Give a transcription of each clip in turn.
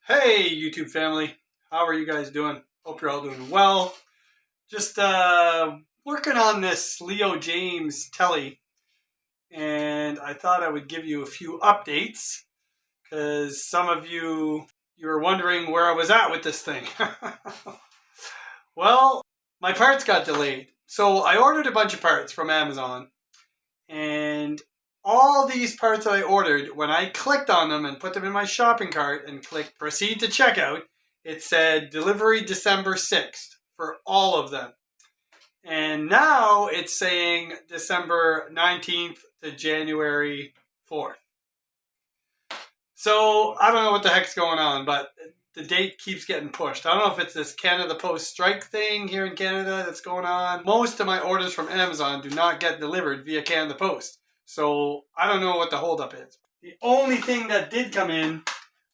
Hey YouTube family, how are you guys doing? Hope you're all doing well. Just working on this Leo James telly, and I thought I would give you a few updates because some of you were wondering where I was at with this thing. Well, my parts got delayed, so I ordered a bunch of parts from Amazon, and all these parts that I ordered, when I clicked on them and put them in my shopping cart and clicked proceed to checkout, it said delivery December 6th for all of them. And now it's saying December 19th to January 4th. So I don't know what the heck's going on, but the date keeps getting pushed. I don't know if it's this Canada Post strike thing here in Canada that's going on. Most of my orders from Amazon do not get delivered via Canada Post. So I don't know what the holdup is. The only thing that did come in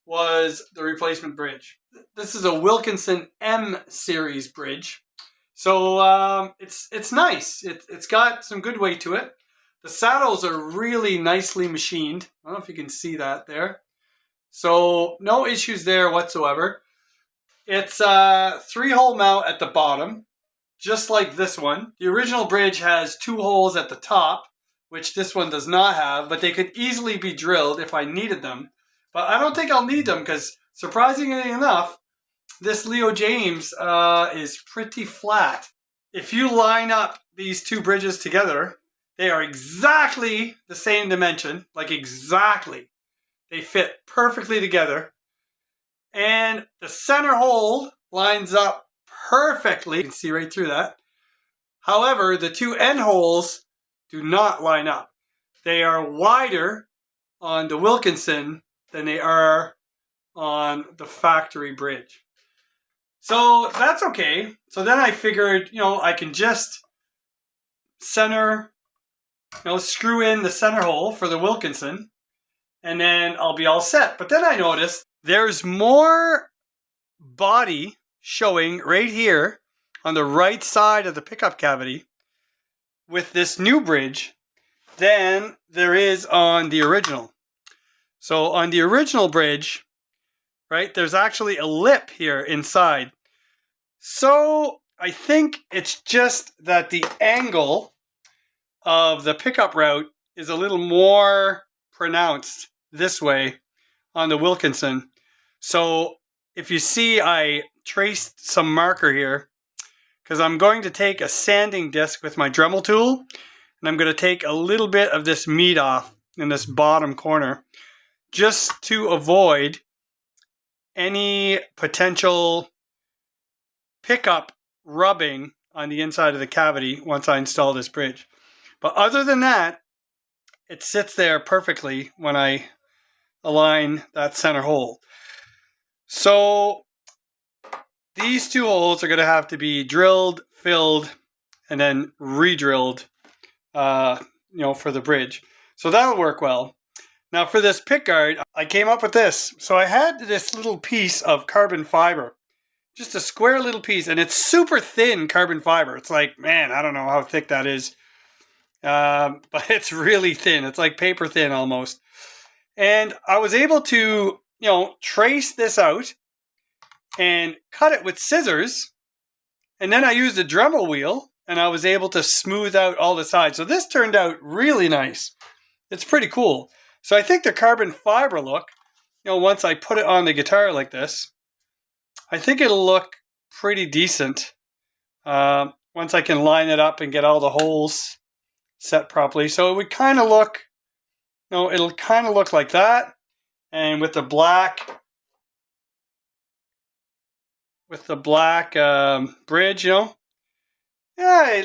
was the replacement bridge. This is a Wilkinson M series bridge. So it's nice. It's got some good weight to it. The saddles are really nicely machined. I don't know if you can see that there. So no issues there whatsoever. It's a 3-hole mount at the bottom, just like this one. The original bridge has 2 holes at the top, which this one does not have, but they could easily be drilled if I needed them. But I don't think I'll need them because, surprisingly enough, this Leo James is pretty flat. If you line up these 2 bridges together, they are exactly the same dimension, like exactly. They fit perfectly together. And the center hole lines up perfectly. You can see right through that. However, the 2 end holes do not line up. They are wider on the Wilkinson than they are on the factory bridge. So that's okay. So then I figured, I can just center, screw in the center hole for the Wilkinson, and then I'll be all set. But then I noticed there's more body showing right here on the right side of the pickup cavity with this new bridge than there is on the original. So on the original bridge, right, there's actually a lip here inside. So I think it's just that the angle of the pickup route is a little more pronounced this way on the Wilkinson. So if you see, I traced some marker here because I'm going to take a sanding disc with my Dremel tool, and I'm going to take a little bit of this meat off in this bottom corner just to avoid any potential pickup rubbing on the inside of the cavity once I install this bridge. But other than that, it sits there perfectly when I align that center hole. So these 2 holes are going to have to be drilled, filled, and then re-drilled, for the bridge. So that'll work well. Now for this pickguard, I came up with this. So I had this little piece of carbon fiber, just a square little piece, and it's super thin carbon fiber. It's like, man, I don't know how thick that is. But it's really thin. It's like paper thin almost. And I was able to, trace this out and cut it with scissors. And then I used a Dremel wheel and I was able to smooth out all the sides. So this turned out really nice. It's pretty cool. So I think the carbon fiber look, once I put it on the guitar like this, I think it'll look pretty decent. Once I can line it up and get all the holes set properly. So it would kind of look, it'll kind of look like that. And with the black bridge, yeah, I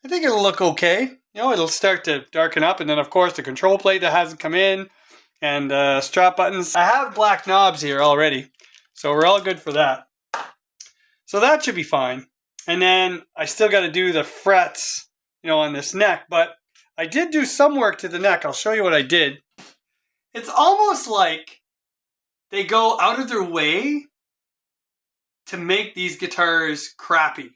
think it'll look okay. It'll start to darken up, and then of course the control plate that hasn't come in, and strap buttons. I have black knobs here already, so we're all good for that. So that should be fine. And then I still got to do the frets, on this neck, but I did do some work to the neck. I'll show you what I did. It's almost like they go out of their way to make these guitars crappy.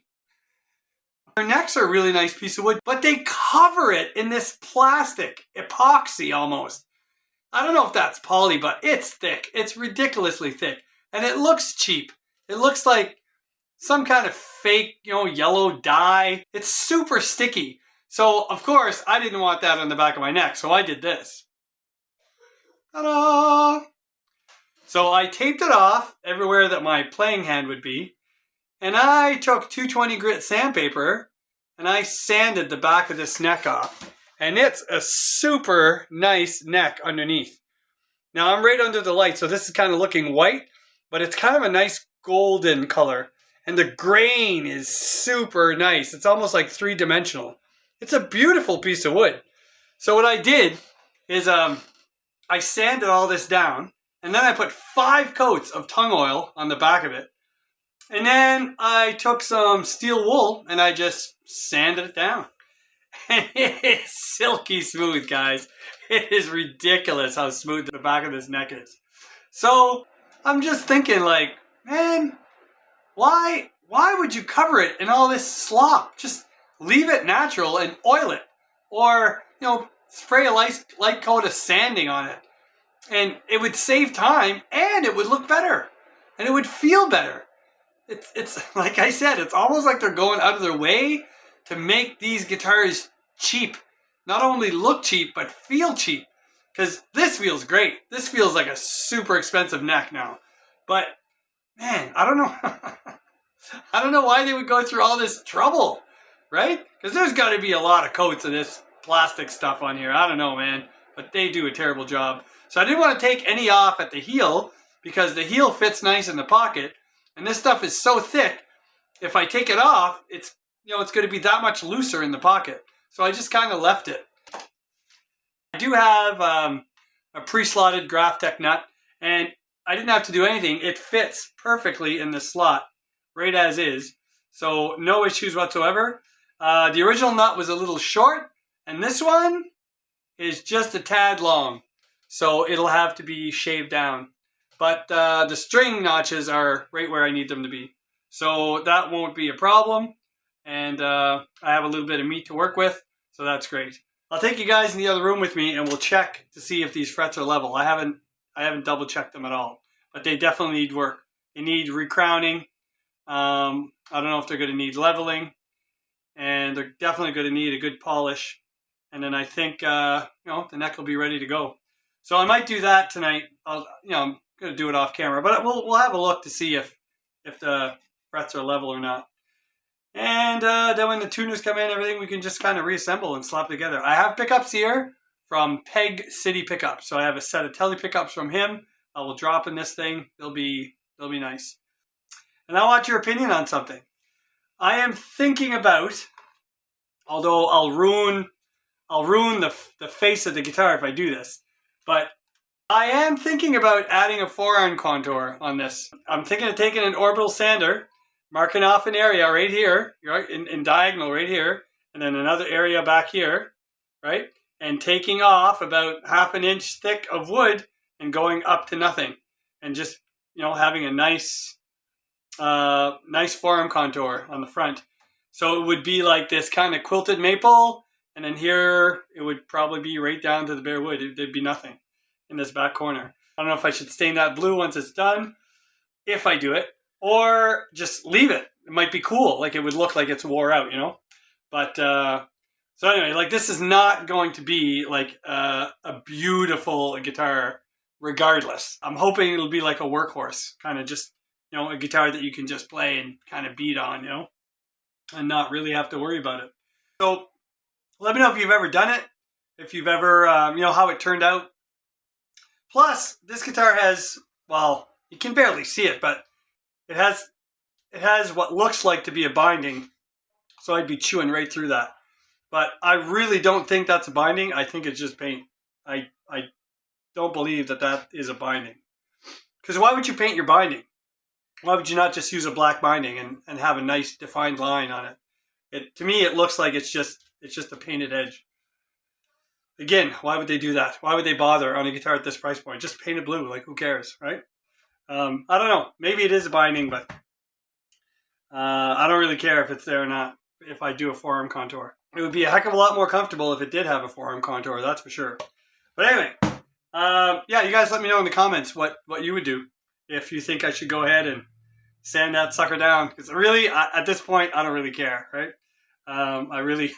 Their necks are a really nice piece of wood, but they cover it in this plastic, epoxy almost. I don't know if that's poly, but it's thick. It's ridiculously thick. And it looks cheap. It looks like some kind of fake, yellow dye. It's super sticky. So, of course, I didn't want that on the back of my neck, so I did this. Ta-da! So I taped it off everywhere that my playing hand would be, and I took 220 grit sandpaper, and I sanded the back of this neck off. And it's a super nice neck underneath. Now I'm right under the light, so this is kind of looking white, but it's kind of a nice golden color. And the grain is super nice. It's almost like three-dimensional. It's a beautiful piece of wood. So what I did is I sanded all this down, and then I put 5 coats of tung oil on the back of it. And then I took some steel wool and I just sanded it down. And it is silky smooth, guys. It is ridiculous how smooth the back of this neck is. So I'm just thinking, like, man, why would you cover it in all this slop? Just leave it natural and oil it. Or, spray a light coat of sanding on it. And it would save time and it would look better. And it would feel better. It's like I said, it's almost like they're going out of their way to make these guitars cheap. Not only look cheap, but feel cheap. Because this feels great. This feels like a super expensive neck now. But, man, I don't know. I don't know why they would go through all this trouble, right? Because there's got to be a lot of coats of this plastic stuff on here. I don't know, man. But they do a terrible job. So I didn't want to take any off at the heel because the heel fits nice in the pocket. And this stuff is so thick, if I take it off, it's going to be that much looser in the pocket. So I just kind of left it. I do have a pre-slotted Graphtec nut, and I didn't have to do anything. It fits perfectly in the slot, right as is. So no issues whatsoever. The original nut was a little short, and this one is just a tad long. So it'll have to be shaved down. But the string notches are right where I need them to be. So that won't be a problem. And I have a little bit of meat to work with, so that's great. I'll take you guys in the other room with me and we'll check to see if these frets are level. I haven't double checked them at all, but they definitely need work. They need recrowning. I don't know if they're going to need leveling, and they're definitely going to need a good polish. And then I think the neck will be ready to go. So I might do that tonight. I'm going to do it off camera, but we'll have a look to see if the frets are level or not. And then when the tuners come in, everything we can just kind of reassemble and slap together. I have pickups here from Peg City Pickups. So I have a set of tele pickups from him. I will drop in this thing. They'll be nice. And I want your opinion on something. I am thinking about, although I'll ruin the face of the guitar if I do this, but I am thinking about adding a forearm contour on this. I'm thinking of taking an orbital sander, marking off an area right here, right, in diagonal right here, and then another area back here, right? And taking off about 1/2 inch thick of wood and going up to nothing. And just, having a nice forearm contour on the front. So it would be like this kind of quilted maple, and then here it would probably be right down to the bare wood. There'd be nothing in this back corner. I don't know if I should stain that blue once it's done, if I do it, or just leave it. It might be cool, like it would look like it's wore out, But, so anyway, like this is not going to be like a beautiful guitar regardless. I'm hoping it'll be like a workhorse, kind of just, a guitar that you can just play and kind of beat on, and not really have to worry about it. So let me know if you've ever done it, if you've ever, how it turned out. Plus, this guitar has, well, you can barely see it, but it has what looks like to be a binding. So I'd be chewing right through that. But I really don't think that's a binding. I think it's just paint. I don't believe that is a binding. Because why would you paint your binding? Why would you not just use a black binding and have a nice defined line on it? To me, it looks like it's just a painted edge. Again, why would they do that? Why would they bother on a guitar at this price point? Just paint it blue, like who cares, right? I don't know. Maybe it is a binding, but I don't really care if it's there or not, if I do a forearm contour. It would be a heck of a lot more comfortable if it did have a forearm contour, that's for sure. But anyway, Yeah, you guys let me know in the comments what you would do if you think I should go ahead and sand that sucker down. Because really, at this point, I don't really care, right? I really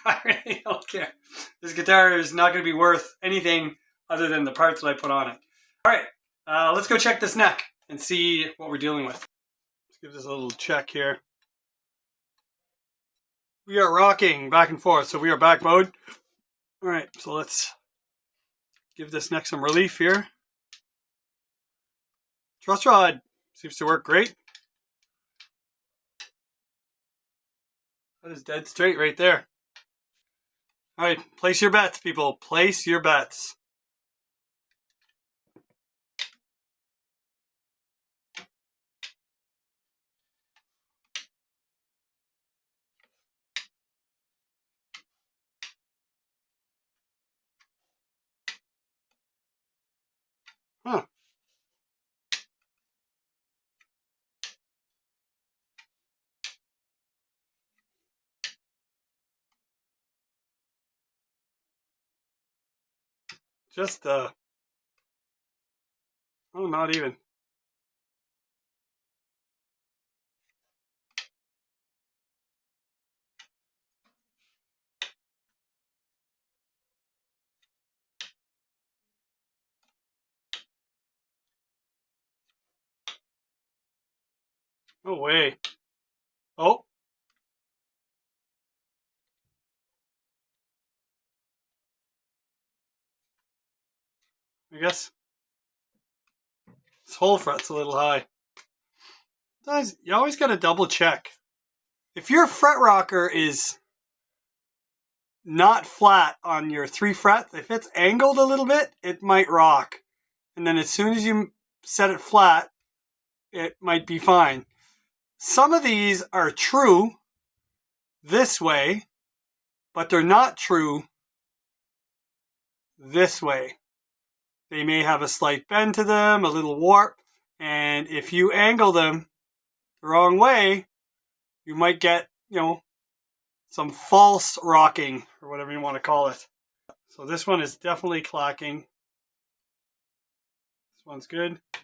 don't care. This guitar is not going to be worth anything other than the parts that I put on it. All right, let's go check this neck and see what we're dealing with. Let's give this a little check here. We are rocking back and forth, so we are back mode. All right, so let's give this neck some relief here. Truss rod seems to work great. That is dead straight right there. All right, place your bets, people. Place your bets. Huh. Just, oh, not even. No way. Oh. I guess this whole fret's a little high. Guys, you always got to double check. If your fret rocker is not flat on your 3 frets, if it's angled a little bit, it might rock. And then as soon as you set it flat, it might be fine. Some of these are true this way, but they're not true this way. They may have a slight bend to them, a little warp, and if you angle them the wrong way, you might get, some false rocking, or whatever you want to call it. So this one is definitely clacking. This one's good. This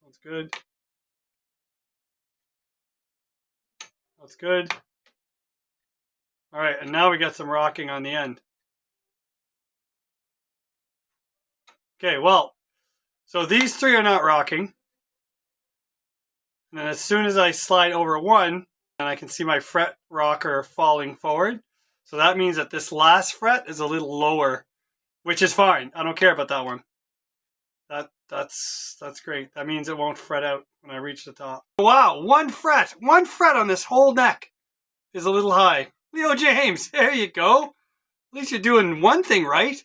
one's good. That's good. All right, and now we got some rocking on the end. Okay, well, so these 3 are not rocking. And then as soon as I slide over one, and I can see my fret rocker falling forward. So that means that this last fret is a little lower, which is fine. I don't care about that one. That's great. That means it won't fret out when I reach the top. Wow, one fret on this whole neck is a little high. Leo James, there you go. At least you're doing one thing right.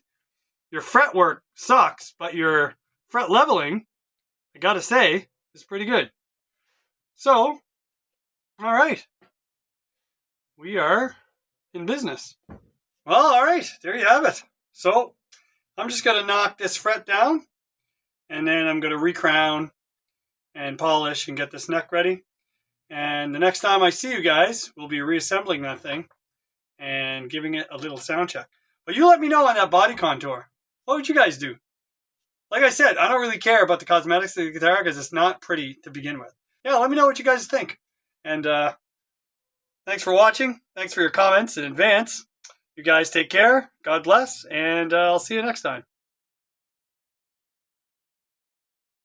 Your fret work sucks, but your fret leveling, I gotta say, is pretty good. So, all right. We are in business. Well, all right. There you have it. So, I'm just going to knock this fret down, and then I'm going to recrown and polish and get this neck ready. And the next time I see you guys, we'll be reassembling that thing and giving it a little sound check. But you let me know on that body contour. What would you guys do? Like I said, I don't really care about the cosmetics of the guitar because it's not pretty to begin with. Yeah, let me know what you guys think. And thanks for watching. Thanks for your comments in advance. You guys take care. God bless. And I'll see you next time.